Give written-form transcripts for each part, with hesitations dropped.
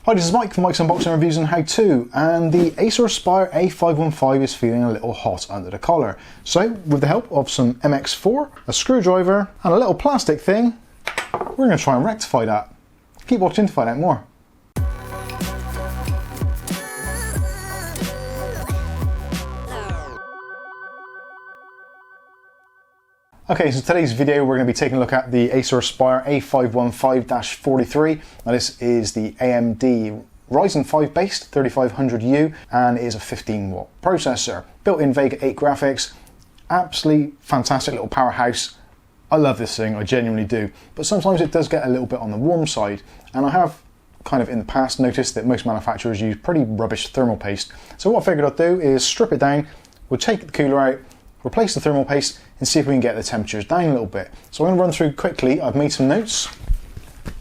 Hi, this is Mike from Mike's Unboxing Reviews and How To, and the Acer Aspire A515 is feeling a little hot under the collar. So, with the help of some MX4, a screwdriver, and a little plastic thing, we're going to try and rectify that. Keep watching to find out more. Okay, so today's video we're going to be taking a look at the Acer Aspire A515-43. Now this is the AMD Ryzen 5 based 3500U and it is a 15 watt processor. Built-in Vega 8 graphics, absolutely fantastic little powerhouse. I love this thing, I genuinely do. But sometimes it does get a little bit on the warm side, and I have kind of in the past noticed that most manufacturers use pretty rubbish thermal paste. So what I figured I'd do is strip it down, we'll take the cooler out, replace the thermal paste and see if we can get the temperatures down a little bit. So I'm going to run through quickly. I've made some notes,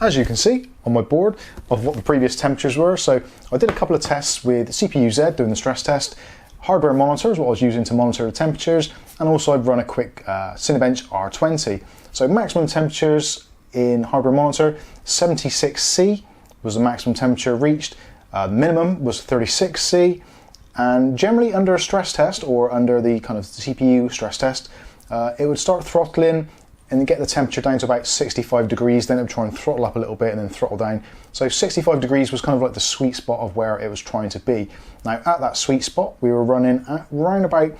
as you can see on my board, of what the previous temperatures were. So I did a couple of tests with CPU-Z doing the stress test, hardware monitors, what I was using to monitor the temperatures, and also I've run a quick Cinebench R20. So maximum temperatures in hardware monitor, 76C was the maximum temperature reached, the minimum was 36C, and generally under a stress test or under the kind of CPU stress test, it would start throttling and get the temperature down to about 65 degrees, then it would try and throttle up a little bit and then throttle down. So 65 degrees was kind of like the sweet spot of where it was trying to be. Now at that sweet spot, we were running at around about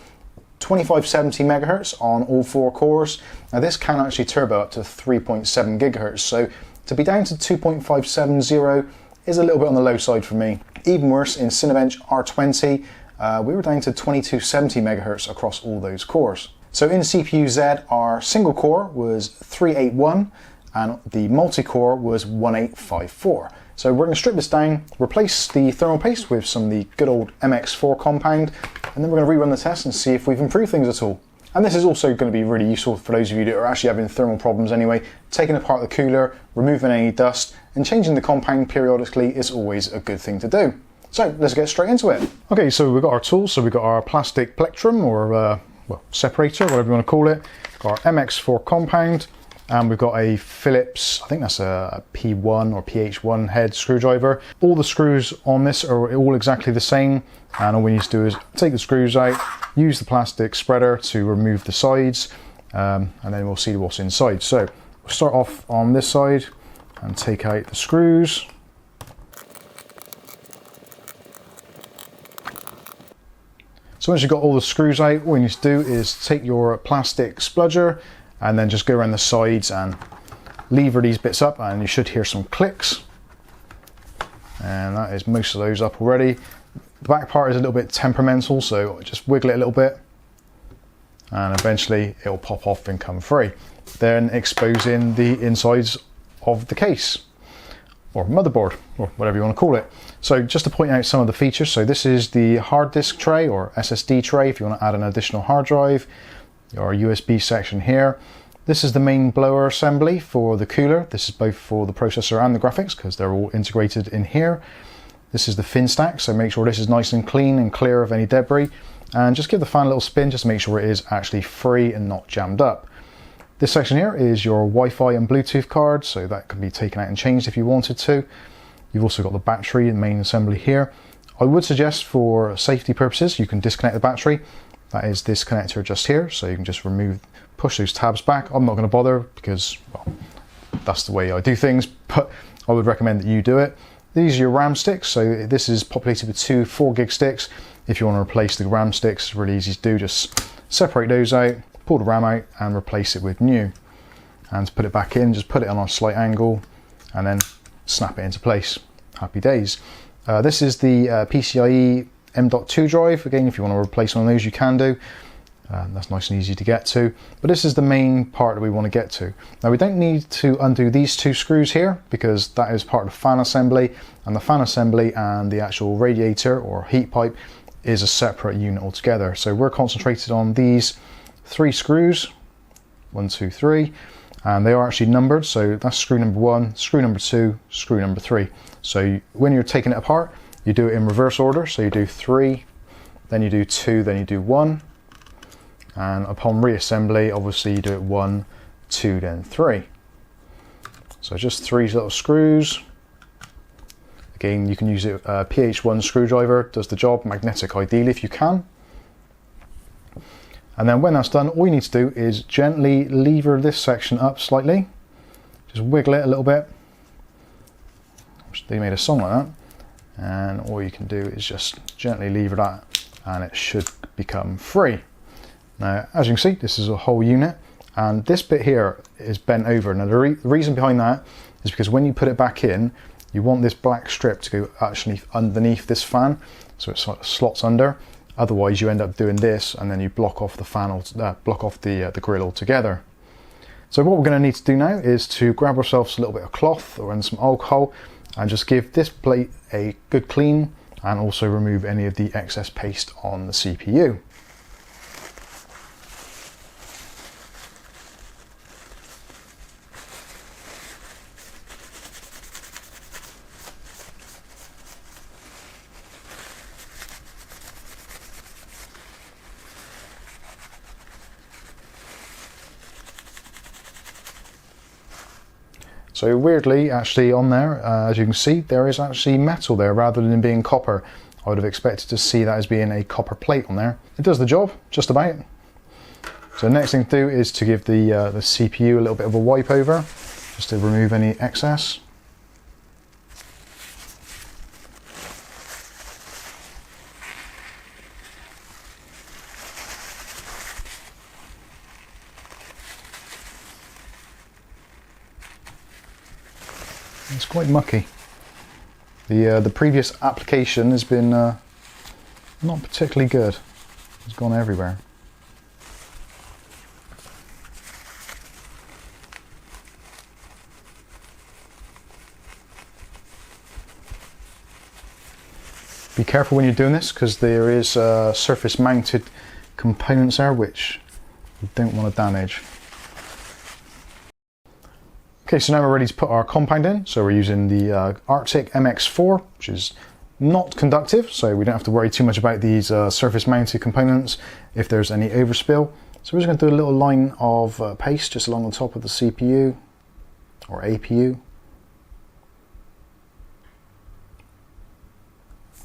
2570 megahertz on all 4 cores. Now this can actually turbo up to 3.7 gigahertz, so to be down to 2.570 is a little bit on the low side for me. Even worse, in Cinebench R20, we were down to 2270 megahertz across all those cores. So in CPU-Z, our single core was 381 and the multi-core was 1854. So we're going to strip this down, replace the thermal paste with some of the good old MX4 compound, and then we're going to rerun the test and see if we've improved things at all. And this is also going to be really useful for those of you that are actually having thermal problems anyway. Taking apart the cooler, removing any dust, and changing the compound periodically is always a good thing to do. So let's get straight into it. Okay, so we've got our tools. So we've got our plastic plectrum, or well, separator, whatever you want to call it. Got our MX4 compound, and we've got a Phillips, I think that's a P1 or PH1 head screwdriver. All the screws on this are all exactly the same, and all we need to do is take the screws out, use the plastic spreader to remove the sides, and then we'll see what's inside. So we'll start off on this side and take out the screws. So once you've got all the screws out, all you need to do is take your plastic spludger and then just go around the sides and lever these bits up, and you should hear some clicks. And that is most of those up already. The back part is a little bit temperamental, so just wiggle it a little bit and eventually it'll pop off and come free. Then exposing the insides of the case, or motherboard, or whatever you want to call it. So just to point out some of the features, so this is the hard disk tray or SSD tray if you want to add an additional hard drive, or USB section here. This is the main blower assembly for the cooler. This is both for the processor and the graphics because they're all integrated in here. This is the fin stack, so make sure this is nice and clean and clear of any debris, and just give the fan a little spin just to make sure it is actually free and not jammed up. This section here is your Wi-Fi and Bluetooth card, so that can be taken out and changed if you wanted to. You've also got the battery and main assembly here. I would suggest for safety purposes you can disconnect the battery. That is this connector just here, so you can just push those tabs back. I'm not going to bother because, well, that's the way I do things, but I would recommend that you do it. These are your RAM sticks, so this is populated with 2 4 gig sticks. If you want to replace the RAM sticks, it's really easy to do. Just separate those out, pull the RAM out and replace it with new. And to put it back in, just put it on a slight angle and then snap it into place. Happy days. This is the PCIe M.2 drive. Again, if you want to replace one of those, you can do. That's nice and easy to get to. But this is the main part that we want to get to. Now we don't need to undo these 2 screws here because that is part of the fan assembly, and the fan assembly and the actual radiator or heat pipe is a separate unit altogether. So we're concentrated on these 3 screws, 1, 2, 3, and they are actually numbered. So that's screw number 1, screw number 2, screw number 3. So when you're taking it apart, you do it in reverse order. So you do 3, then you do 2, then you do 1. And upon reassembly, obviously you do it 1, 2, then 3. So just 3 little screws. Again, you can use a PH1 screwdriver, does the job, magnetic ideally if you can. And then when that's done, all you need to do is gently lever this section up slightly. Just wiggle it a little bit. They made a song like that. And all you can do is just gently lever that and it should become free. Now, as you can see, this is a whole unit and this bit here is bent over. Now, the reason behind that is because when you put it back in, you want this black strip to go actually underneath this fan, so it sort of slots under. Otherwise, you end up doing this and then you block off the fan, block off the grill altogether. So what we're going to need to do now is to grab ourselves a little bit of cloth or some alcohol and just give this plate a good clean and also remove any of the excess paste on the CPU. So weirdly, actually on there, as you can see, there is actually metal there rather than being copper. I would have expected to see that as being a copper plate on there. It does the job, just about. So the next thing to do is to give the CPU a little bit of a wipe over, just to remove any excess. It's quite mucky. The previous application has been not particularly good. It's gone everywhere. Be careful when you're doing this because there is surface mounted components there which you don't want to damage. Okay, so now we're ready to put our compound in. So we're using the Arctic MX4, which is not conductive, so we don't have to worry too much about these surface mounted components if there's any overspill. So we're just going to do a little line of paste just along the top of the CPU or APU.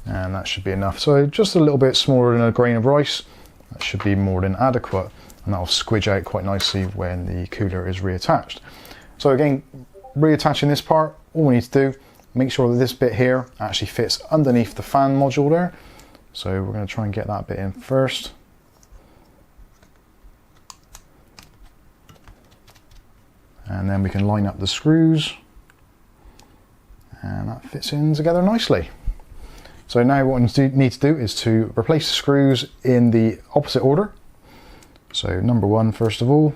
And that should be enough. So just a little bit smaller than a grain of rice. That should be more than adequate. And that'll squidge out quite nicely when the cooler is reattached. So again, reattaching this part, all we need to do, make sure that this bit here actually fits underneath the fan module there. So we're going to try and get that bit in first. And then we can line up the screws. And that fits in together nicely. So now what we need to do is to replace the screws in the opposite order. So number one, first of all.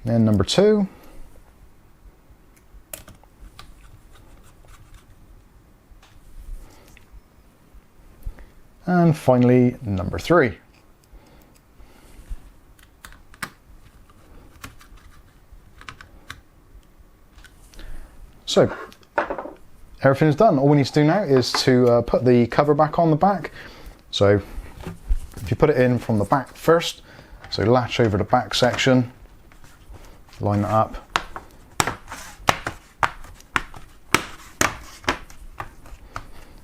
Then number two. And finally, number three. So, everything is done. All we need to do now is to put the cover back on the back. So, if you put it in from the back first, so latch over the back section, line that up.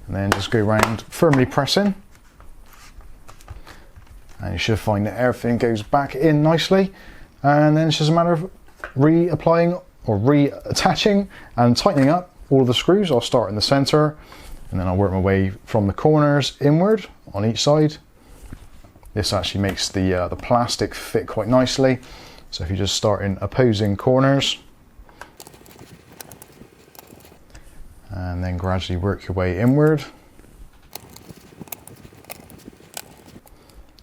And then just go around firmly pressing. And you should find that everything goes back in nicely. And then it's just a matter of reapplying or reattaching and tightening up all of the screws. I'll start in the center and then I'll work my way from the corners inward on each side. This actually makes the plastic fit quite nicely. So if you just start in opposing corners and then gradually work your way inward.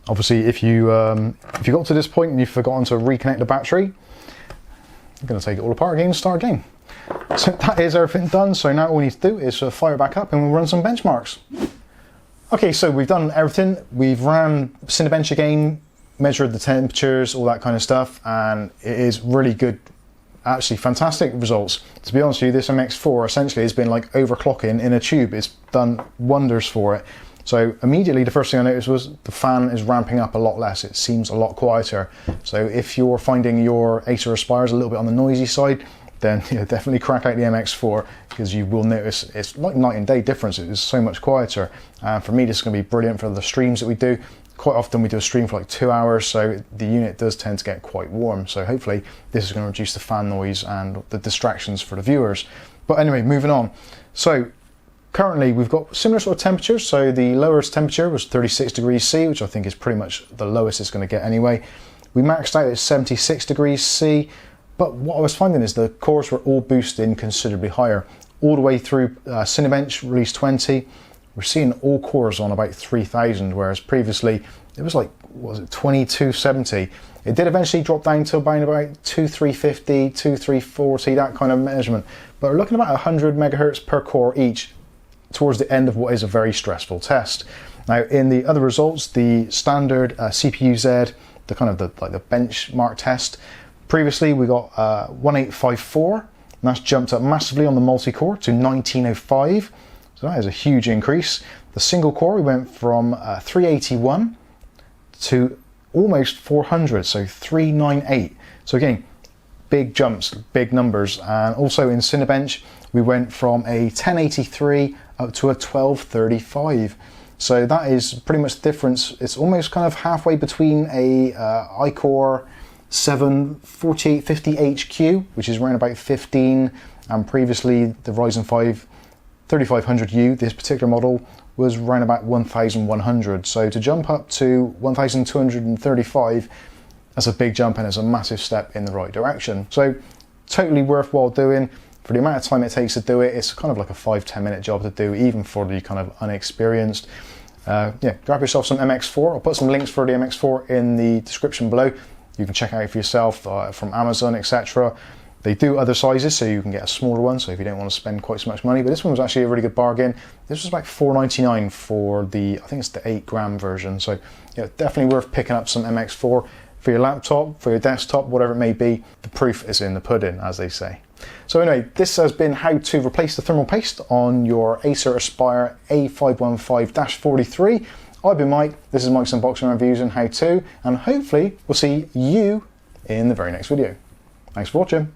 Obviously, if you got to this point and you've forgotten to reconnect the battery, I'm going to take it all apart again and start again. So that is everything done. So now all we need to do is fire it back up and we'll run some benchmarks. Okay, so we've done everything. We've ran Cinebench again, measured the temperatures, all that kind of stuff, and it is really good, actually fantastic results. To be honest with you, this MX4 essentially has been like overclocking in a tube. It's done wonders for it. So immediately the first thing I noticed was the fan is ramping up a lot less. It seems a lot quieter. So if you're finding your Acer Aspires a little bit on the noisy side, then definitely crack out the MX4, because you will notice it's like night and day difference. It is so much quieter. For me, this is going to be brilliant for the streams that we do. Quite often we do a stream for like 2 hours, so the unit does tend to get quite warm. So hopefully this is going to reduce the fan noise and the distractions for the viewers. But anyway, moving on. So currently we've got similar sort of temperatures. So the lowest temperature was 36 degrees C, which I think is pretty much the lowest it's going to get anyway. We maxed out at 76 degrees C. But what I was finding is the cores were all boosting considerably higher. All the way through Cinebench release 20, we're seeing all cores on about 3000, whereas previously it was like, what was it, 2270. It did eventually drop down to about 2350, 2340, that kind of measurement. But we're looking at about 100 megahertz per core each towards the end of what is a very stressful test. Now, in the other results, the standard CPU-Z, the kind of the benchmark test, previously we got 1854, and that's jumped up massively on the multi-core to 1905. So that is a huge increase. The single core, we went from 381 to almost 400, so 398. So again, big jumps, big numbers. And also in Cinebench, we went from a 1083 up to a 1235. So that is pretty much the difference. It's almost kind of halfway between a iCore 7 4850HQ, which is around about 15, and previously the Ryzen 5 3500U, this particular model, was around about 1100. So to jump up to 1235, that's a big jump, and it's a massive step in the right direction. So totally worthwhile doing. For the amount of time it takes to do it, it's kind of like a 5-10 minute job to do, even for the kind of unexperienced. Yeah, grab yourself some MX4. I'll put some links for the MX4 in the description below. You can check out for yourself from Amazon, etc. They do other sizes, so you can get a smaller one, so if you don't want to spend quite so much money. But this one was actually a really good bargain. This was like $4.99 for the, I think it's the 8-gram version. So yeah, definitely worth picking up some MX4 for your laptop, for your desktop, whatever it may be. The proof is in the pudding, as they say. So anyway, this has been how to replace the thermal paste on your Acer Aspire A515-43. I've been Mike, this is Mike's Unboxing Reviews and How To, and hopefully we'll see you in the very next video. Thanks for watching.